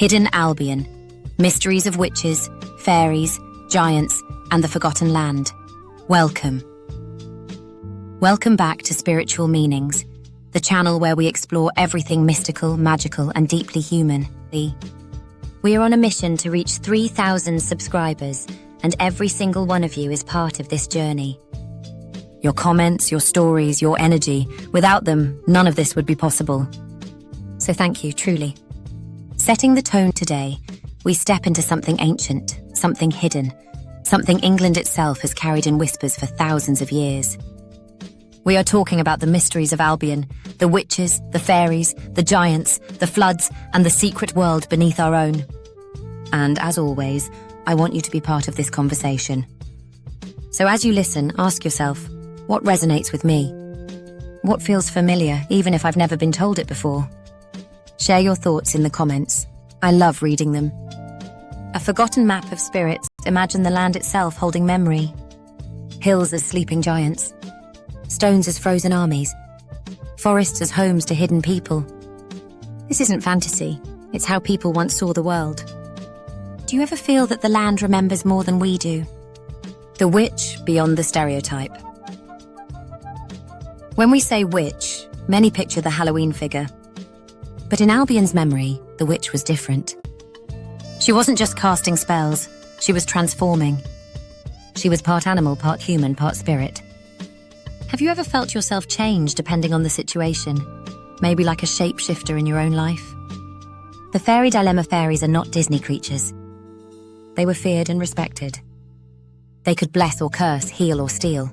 Hidden Albion, mysteries of witches, fairies, giants, and the forgotten land. Welcome. Welcome back to Spiritual Meanings, the channel where we explore everything mystical, magical, and deeply human. We are on a mission to reach 3,000 subscribers, and every single one of you is part of this journey. Your comments, your stories, your energy, without them, none of this would be possible. So thank you, truly. Setting the tone today, we step into something ancient, something hidden, something England itself has carried in whispers for thousands of years. We are talking about the mysteries of Albion, the witches, the fairies, the giants, the floods, and the secret world beneath our own. And as always, I want you to be part of this conversation. So as you listen, ask yourself, what resonates with me? What feels familiar, even if I've never been told it before? Share your thoughts in the comments. I love reading them. A forgotten map of spirits, imagine the land itself holding memory. Hills as sleeping giants. Stones as frozen armies. Forests as homes to hidden people. This isn't fantasy, it's how people once saw the world. Do you ever feel that the land remembers more than we do? The witch beyond the stereotype. When we say witch, many picture the Halloween figure. But in Albion's memory, the witch was different. She wasn't just casting spells, she was transforming. She was part animal, part human, part spirit. Have you ever felt yourself change depending on the situation? Maybe like a shapeshifter in your own life? The fairy dilemma fairies are not Disney creatures. They were feared and respected. They could bless or curse, heal or steal.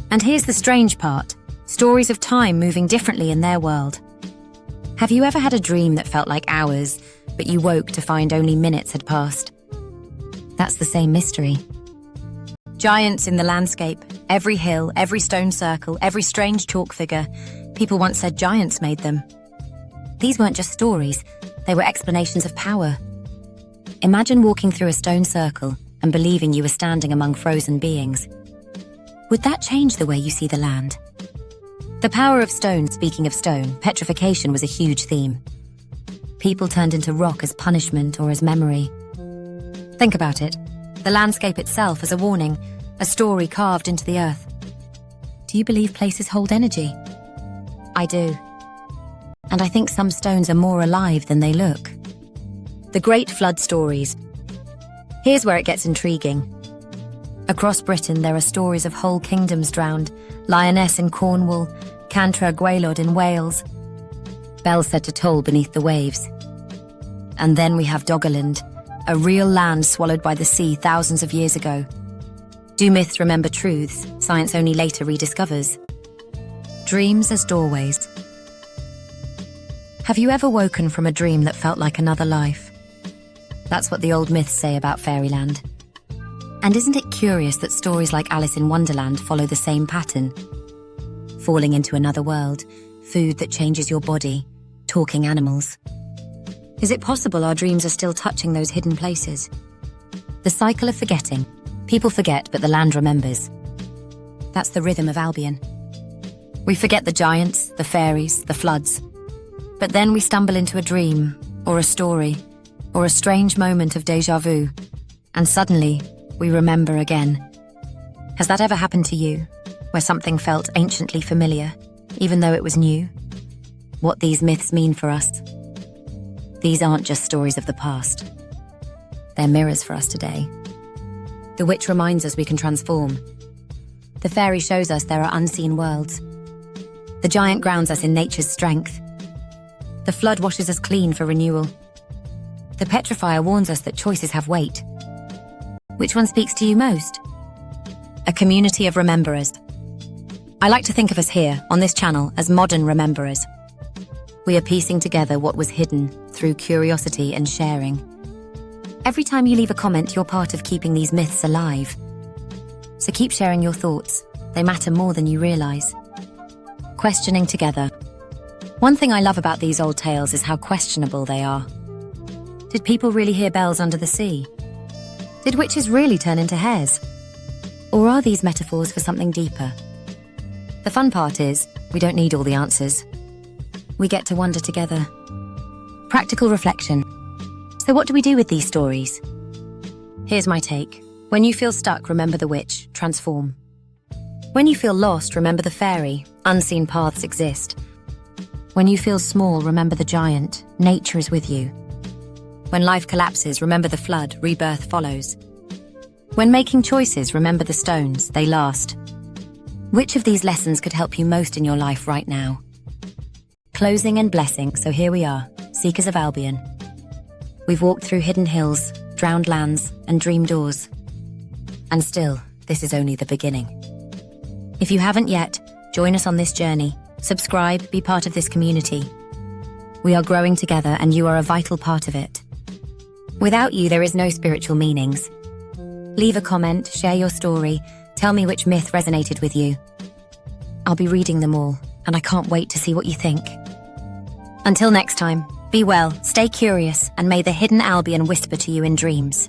And here's the strange part, stories of time moving differently in their world. Have you ever had a dream that felt like hours, but you woke to find only minutes had passed? That's the same mystery. Giants in the landscape, every hill, every stone circle, every strange chalk figure. People once said giants made them. These weren't just stories, they were explanations of power. Imagine walking through a stone circle and believing you were standing among frozen beings. Would that change the way you see the land? The power of stone, speaking of stone, petrification was a huge theme. People turned into rock as punishment or as memory. Think about it. The landscape itself as a warning, a story carved into the earth. Do you believe places hold energy? I do. And I think some stones are more alive than they look. The Great Flood stories. Here's where it gets intriguing. Across Britain, there are stories of whole kingdoms drowned, Lyonesse in Cornwall, Cantre'r, Gwaelod in Wales. Bells said to toll beneath the waves. And then we have Doggerland, a real land swallowed by the sea thousands of years ago. Do myths remember truths science only later rediscovers? Dreams as doorways. Have you ever woken from a dream that felt like another life? That's what the old myths say about fairyland. And isn't it curious that stories like Alice in Wonderland follow the same pattern? Falling into another world, food that changes your body, talking animals. Is it possible our dreams are still touching those hidden places? The cycle of forgetting. People forget, but the land remembers. That's the rhythm of Albion. We forget the giants, the fairies, the floods. But then we stumble into a dream, or a story, or a strange moment of déjà vu. And suddenly, we remember again. Has that ever happened to you, where something felt anciently familiar, even though it was new? What these myths mean for us? These aren't just stories of the past. They're mirrors for us today. The witch reminds us we can transform. The fairy shows us there are unseen worlds. The giant grounds us in nature's strength. The flood washes us clean for renewal. The petrifier warns us that choices have weight. Which one speaks to you most? A community of rememberers. I like to think of us here, on this channel, as modern rememberers. We are piecing together what was hidden through curiosity and sharing. Every time you leave a comment, you're part of keeping these myths alive. So keep sharing your thoughts. They matter more than you realise. Questioning together. One thing I love about these old tales is how questionable they are. Did people really hear bells under the sea? Did witches really turn into hares? Or are these metaphors for something deeper? The fun part is, we don't need all the answers. We get to wonder together. Practical reflection. So what do we do with these stories? Here's my take. When you feel stuck, remember the witch, transform. When you feel lost, remember the fairy, unseen paths exist. When you feel small, remember the giant, nature is with you. When life collapses, remember the flood, rebirth follows. When making choices, remember the stones, they last. Which of these lessons could help you most in your life right now? Closing and blessing, so here we are, Seekers of Albion. We've walked through hidden hills, drowned lands, and dream doors. And still, this is only the beginning. If you haven't yet, join us on this journey. Subscribe, be part of this community. We are growing together and you are a vital part of it. Without you, there is no spiritual meanings. Leave a comment, share your story, tell me which myth resonated with you. I'll be reading them all, and I can't wait to see what you think. Until next time, be well, stay curious, and may the Hidden Albion whisper to you in dreams.